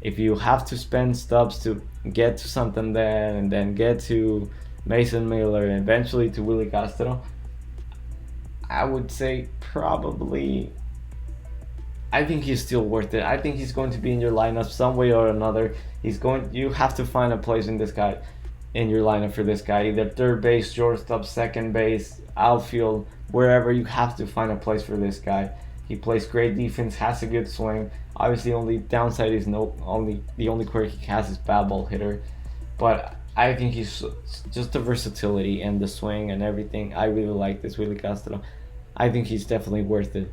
If you have to spend stubs to get to Santander and then get to Mason Miller and eventually to Willie Castro, I would say probably. I think he's still worth it. I think he's going to be in your lineup some way or another. You have to find a place in your lineup for this guy, either third base, shortstop, second base, outfield, wherever. You have to find a place for this guy. He plays great defense, has a good swing. Obviously, only downside is the only quirk he has is bad ball hitter. But I think he's just the versatility and the swing and everything. I really like this Willie Castro. I think he's definitely worth it.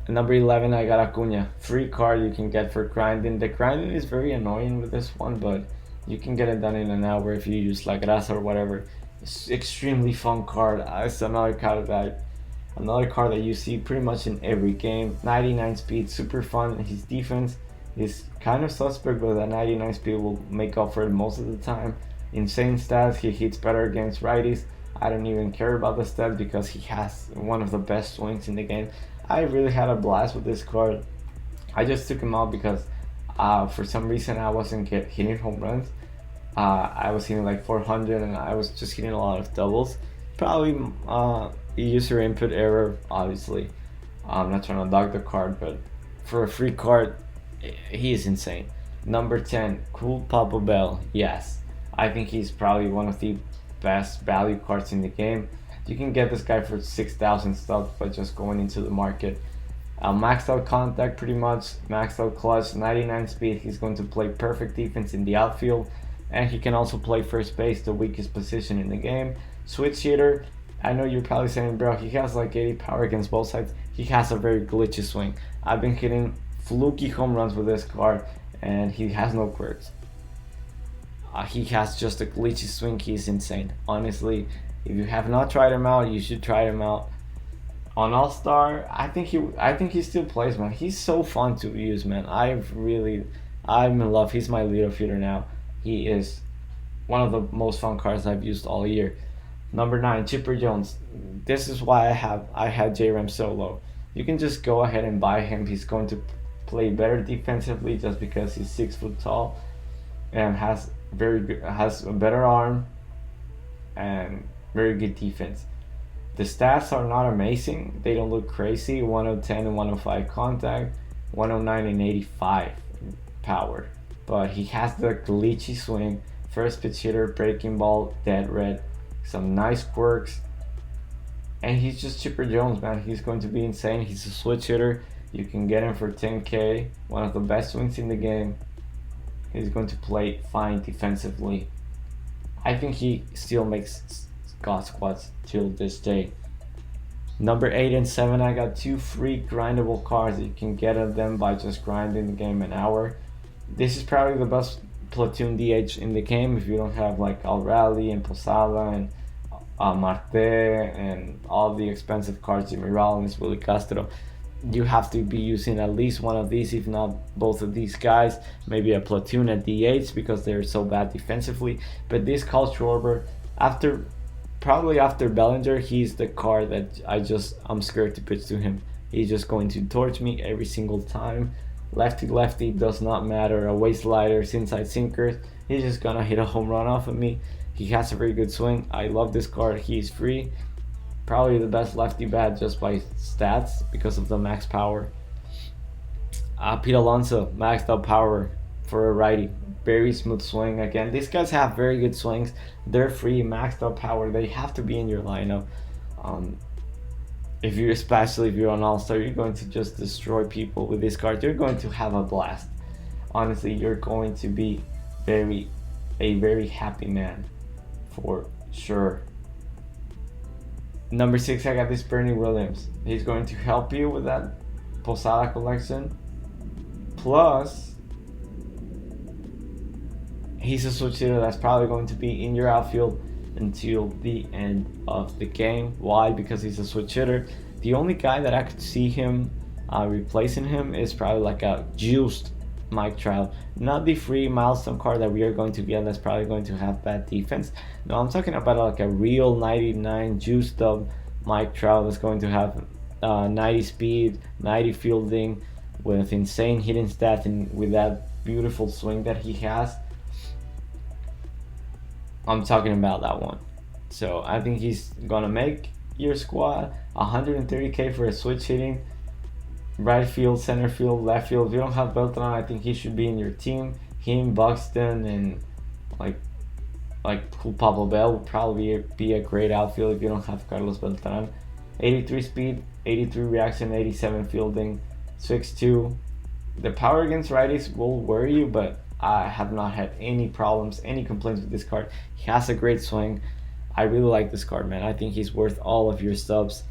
At number 11, I got Acuna. Free card you can get for grinding. The grinding is very annoying with this one, but you can get it done in an hour if you use La Grasa or whatever. It's extremely fun card. It's another card that you see pretty much in every game. 99 speed, super fun. His defense is kind of suspect, but that 99 speed will make up for it most of the time. Insane stats. He hits better against righties. I don't even care about the stats because he has one of the best swings in the game. I really had a blast with this card. I just took him out because for some reason I wasn't hitting home runs. I was hitting like 400 and I was just hitting a lot of doubles. Probably user input error, obviously. I'm not trying to dog the card, but for a free card, he is insane. Number 10, Cool Papa Bell. Yes, I think he's probably one of the best value cards in the game. You can get this guy for 6,000 stubs by just going into the market. Maxed out contact, pretty much. Maxed out clutch, 99 speed. He's going to play perfect defense in the outfield. And he can also play first base, the weakest position in the game. Switch hitter. I know you're probably saying, bro, he has like 80 power against both sides. He has a very glitchy swing. I've been hitting fluky home runs with this card, and he has no quirks. He has just a glitchy swing. He's insane. Honestly, if you have not tried him out, you should try him out. On All-Star, I think he still plays, man. He's so fun to use, man. I'm in love. He's my leader feeder now. He is one of the most fun cards I've used all year. Number 9, Chipper Jones. This is why I had J-Ram so low. You can just go ahead and buy him. He's going to play better defensively just because he's 6 foot tall and has a better arm and very good defense. The stats are not amazing. They don't look crazy. 110 and 105 contact, 109 and 85 power. But he has the glitchy swing, first pitch hitter, breaking ball, dead red, some nice quirks. And he's just Chipper Jones, man. He's going to be insane. He's a switch hitter. You can get him for 10K. One of the best swings in the game. He's going to play fine defensively. I think he still makes God squads till this day. Number 8 and 7, I got 2 free grindable cards. You can get at them by just grinding the game an hour. This is probably the best platoon DH in the game if you don't have like Al Rally and Posada and Marte and all the expensive cards, Jimmy Rollins, Willie Castro. You have to be using at least one of these, if not both of these guys. Maybe a platoon at DH because they're so bad defensively. But this Kyle Schwarber, probably after Bellinger, he's the card that I'm scared to pitch to him. He's just going to torch me every single time. Lefty does not matter. Away sliders, inside sinkers. He's just gonna hit a home run off of me. He has a very good swing. I love this card. He's free. Probably the best lefty bat just by stats because of the max power. Pete Alonso, maxed out power for a righty. Very smooth swing. Again, these guys have very good swings. They're free, maxed out power. They have to be in your lineup. Especially if you're an all-star, you're going to just destroy people with this card. You're going to have a blast. Honestly, you're going to be a very happy man for sure. Number 6, I got this Bernie Williams. He's going to help you with that Posada collection. Plus, he's a switch hitter that's probably going to be in your outfield until the end of the game. Why? Because he's a switch hitter. The only guy that I could see him replacing him is probably like a juiced Mike Trout. Not the free milestone card that we are going to get that's probably going to have bad defense. No, I'm talking about like a real 99 juiced up Mike Trout that's going to have 90 speed, 90 fielding with insane hitting stats and with that beautiful swing that he has. I'm talking about that one. So I think he's gonna make your squad. 130K for a switch hitting, right field, center field, left field. If you don't have Beltran, I think he should be in your team. Him, Buxton, and like Pablo Bell would probably be a great outfield if you don't have Carlos Beltran. 83 speed, 83 reaction, 87 fielding, 6'2". The power against righties will worry you, but I have not had any problems, any complaints with this card. He has a great swing. I really like this card, man. I think he's worth all of your stubs.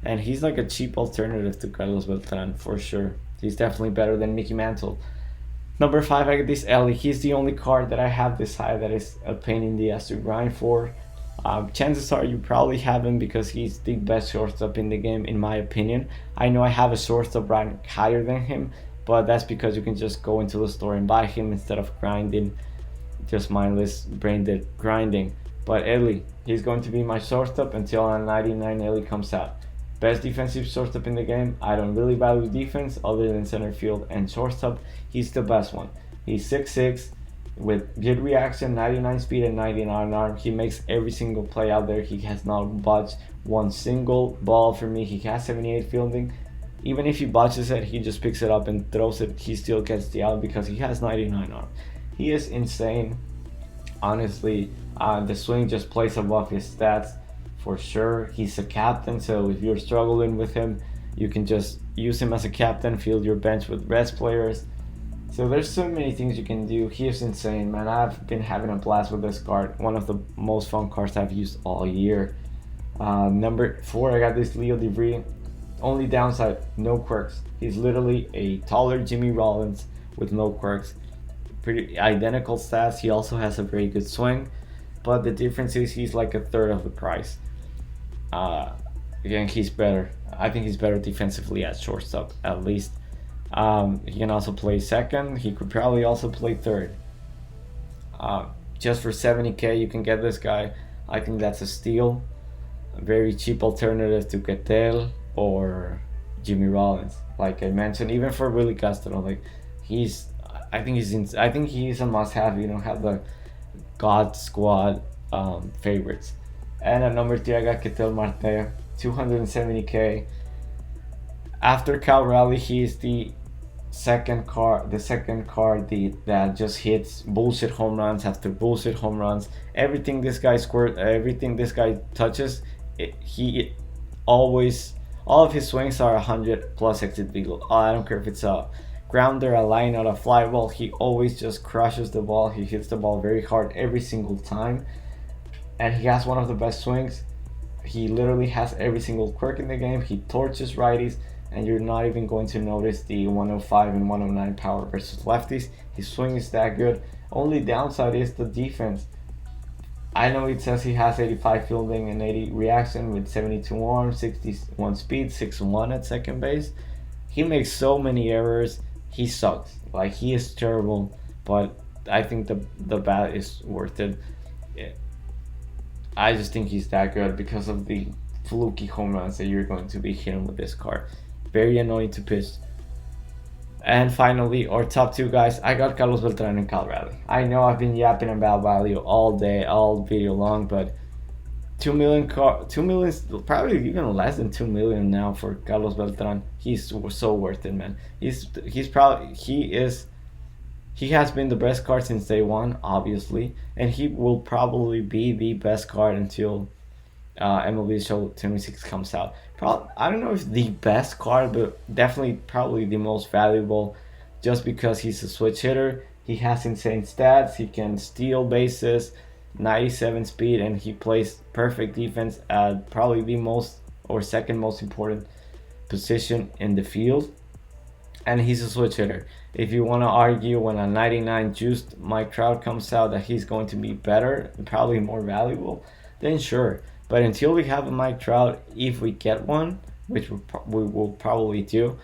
And he's like a cheap alternative to Carlos Beltran, for sure. He's definitely better than Mickey Mantle. Number 5, I get this Ellie. He's the only card that I have this high that is a pain in the ass to grind for. Chances are you probably have him because he's the best shortstop in the game, in my opinion. I know I have a shortstop rank higher than him, but that's because you can just go into the store and buy him instead of grinding, just mindless brain dead grinding. But Ellie, he's going to be my shortstop until a 99 Ellie comes out. Best defensive shortstop in the game. I don't really value defense other than center field and shortstop. He's the best one. He's 6'6", with good reaction, 99 speed and 99 arm. He makes every single play out there. He has not botched one single ball for me. He has 78 fielding. Even if he botches it, he just picks it up and throws it. He still gets the out because he has 99 arm. He is insane. Honestly, the swing just plays above his stats for sure. He's a captain, so if you're struggling with him, you can just use him as a captain, fill your bench with rest players. So there's so many things you can do. He is insane, man. I've been having a blast with this card. One of the most fun cards I've used all year. Number 4, I got this Leo DeVry. Only downside, no quirks. He's literally a taller Jimmy Rollins with no quirks. Pretty identical stats. He also has a very good swing, but the difference is he's like a third of the price. Again, he's better. I think he's better defensively at shortstop, at least. He can also play second. He could probably also play third. Just for 70K, you can get this guy. I think that's a steal. A very cheap alternative to Ketel or Jimmy Rollins. Like I mentioned, even for Willie Castro, like I think he's a must-have. You don't have the God Squad favorites. And at number 3, I got Ketel Marte, 270K. After Cal Raleigh, he is the second card that just hits bullshit home runs after bullshit home runs. Everything this guy touches, all of his swings are 100 plus exit velo. I don't care if it's a grounder, a line, or a fly ball. He always just crushes the ball. He hits the ball very hard every single time, and he has one of the best swings. He literally has every single quirk in the game. He torches righties, and you're not even going to notice the 105 and 109 power versus lefties. His swing is that good. Only downside is the defense. I know it says he has 85 fielding and 80 reaction with 72 arm, 61 speed, 6'1" at second base. He makes so many errors. He sucks. Like, he is terrible, but I think the bat is worth it. I just think he's that good because of the fluky home runs that you're going to be hitting with this card. Very annoying to pitch. And finally, our top 2 guys, I got Carlos Beltran and Cal Raleigh. I know I've been yapping about value all day, all video long, but 2 million, probably even less than 2 million now for Carlos Beltran. He's so worth it, man. He has been the best card since day one, obviously, and he will probably be the best card until MLB The Show 26 comes out. I don't know if the best card, but definitely probably the most valuable, just because he's a switch hitter. He has insane stats. He can steal bases, 97 speed, and he plays perfect defense at probably the most or second most important position in the field. And he's a switch hitter. If you want to argue when a 99 juiced Mike Trout comes out that he's going to be better, probably more valuable, then sure. But until we have a Mike Trout, if we get one, which we will probably do,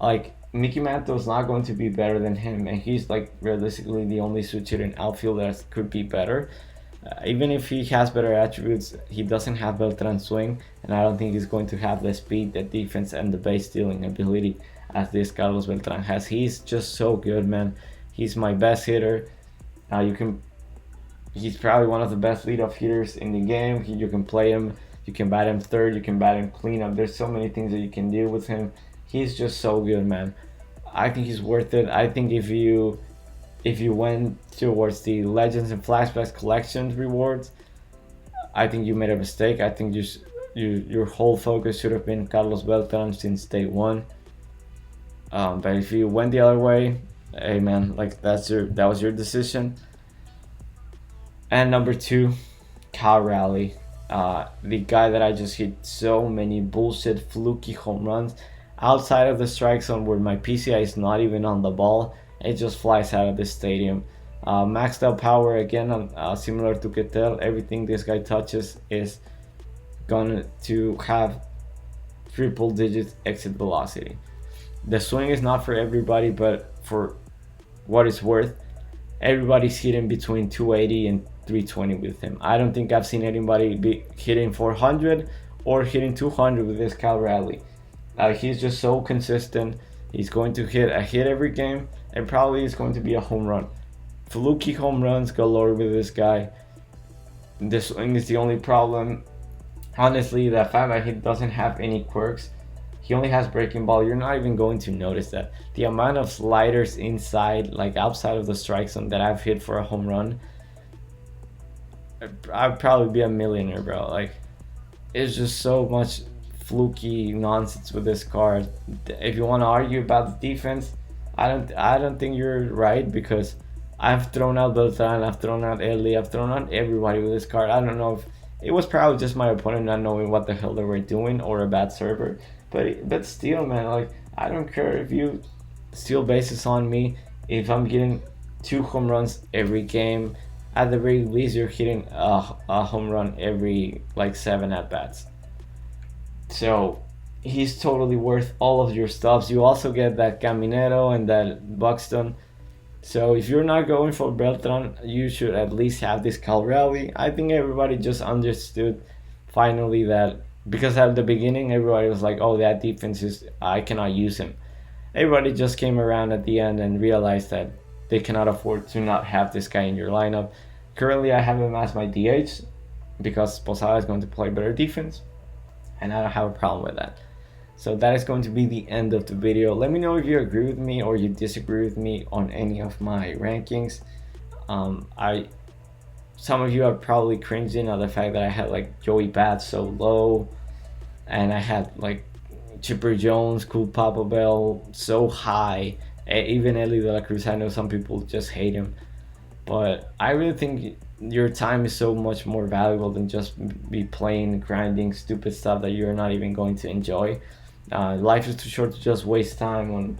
like, Mickey Mantle is not going to be better than him, and he's like realistically the only switch hitter in outfield that could be better. Even if he has better attributes, he doesn't have Beltran's swing, and I don't think he's going to have the speed, the defense, and the base stealing ability as this Carlos Beltran has. He's just so good, man. He's my best hitter. He's probably one of the best leadoff hitters in the game. You can play him. You can bat him third. You can bat him cleanup. There's so many things that you can do with him. He's just so good, man. I think he's worth it. I think if you went towards the Legends and Flashbacks collections rewards, I think you made a mistake. I think just your whole focus should have been Carlos Beltran since day one. But if you went the other way, hey man, like that was your decision. And number 2, Cal Raleigh, the guy that I just hit so many bullshit fluky home runs outside of the strike zone where my PCI is not even on the ball. It just flies out of the stadium. Maxed out power again, similar to Ketel. Everything this guy touches is going to have triple digit exit velocity. The swing is not for everybody, but for what it's worth, everybody's hitting between 280 and 320 with him. I don't think I've seen anybody be hitting 400 or hitting 200 with this Cal Raleigh. He's just so consistent. He's going to hit a hit every game, and probably is going to be a home run. Fluky home runs galore with this guy. The swing is the only problem. Honestly, the fact that he doesn't have any quirks, he only has breaking ball, you're not even going to notice that. The amount of sliders inside, like outside of the strike zone that I've hit for a home run, I'd probably be a millionaire, bro. Like, it's just so much fluky nonsense with this card. If you want to argue about the defense, I don't think you're right, because I've thrown out Beltran, I've thrown out Ellie, I've thrown out everybody with this card. I don't know if it was probably just my opponent not knowing what the hell they were doing, or a bad server. But still, man, like, I don't care if you steal bases on me. If I'm getting 2 home runs every game, at the very least you're hitting a home run every like 7 at bats. So he's totally worth all of your stubs. You also get that Caminero and that Buxton. So if you're not going for Beltran, you should at least have this Cal Raleigh. I think everybody just understood finally that, because at the beginning everybody was like, oh, that defense is, I cannot use him. Everybody just came around at the end and realized that they cannot afford to not have this guy in your lineup. Currently I have him as my DH because Posada is going to play better defense, and I don't have a problem with that. So that is going to be the end of the video. Let me know if you agree with me or you disagree with me on any of my rankings. Some of you are probably cringing at the fact that I had like Joey Bats so low, and I had like Chipper Jones, Cool Papa Bell so high. Even Ellie De La Cruz, I know some people just hate him, but I really think your time is so much more valuable than just be playing, grinding stupid stuff that you're not even going to enjoy. Life is too short to just waste time on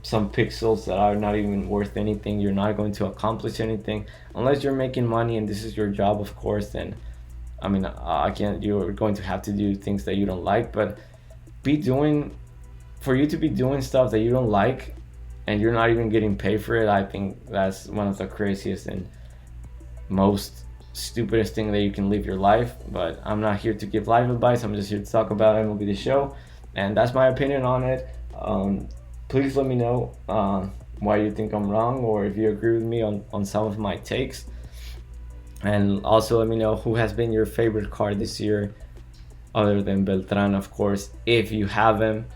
some pixels that are not even worth anything. You're not going to accomplish anything unless you're making money and this is your job, of course. Then I mean, you're going to have to do things that you don't like, but for you to be doing stuff that you don't like and you're not even getting paid for it, I think that's one of the craziest and most stupidest thing that you can live your life. But I'm not here to give life advice. I'm just here to talk about MLB The Show, and that's my opinion on it. Please let me know why you think I'm wrong, or if you agree with me on some of my takes. And also let me know who has been your favorite card this year, other than Beltran, of course, if you have him.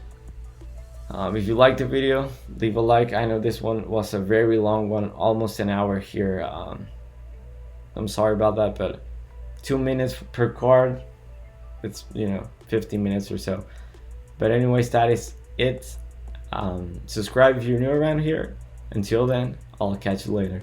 If you liked the video, leave a like. I know this one was a very long one, almost an hour here. I'm sorry about that, but 2 minutes per card, it's 15 minutes or so. But anyways, that is it. Subscribe if you're new around here. Until then, I'll catch you later.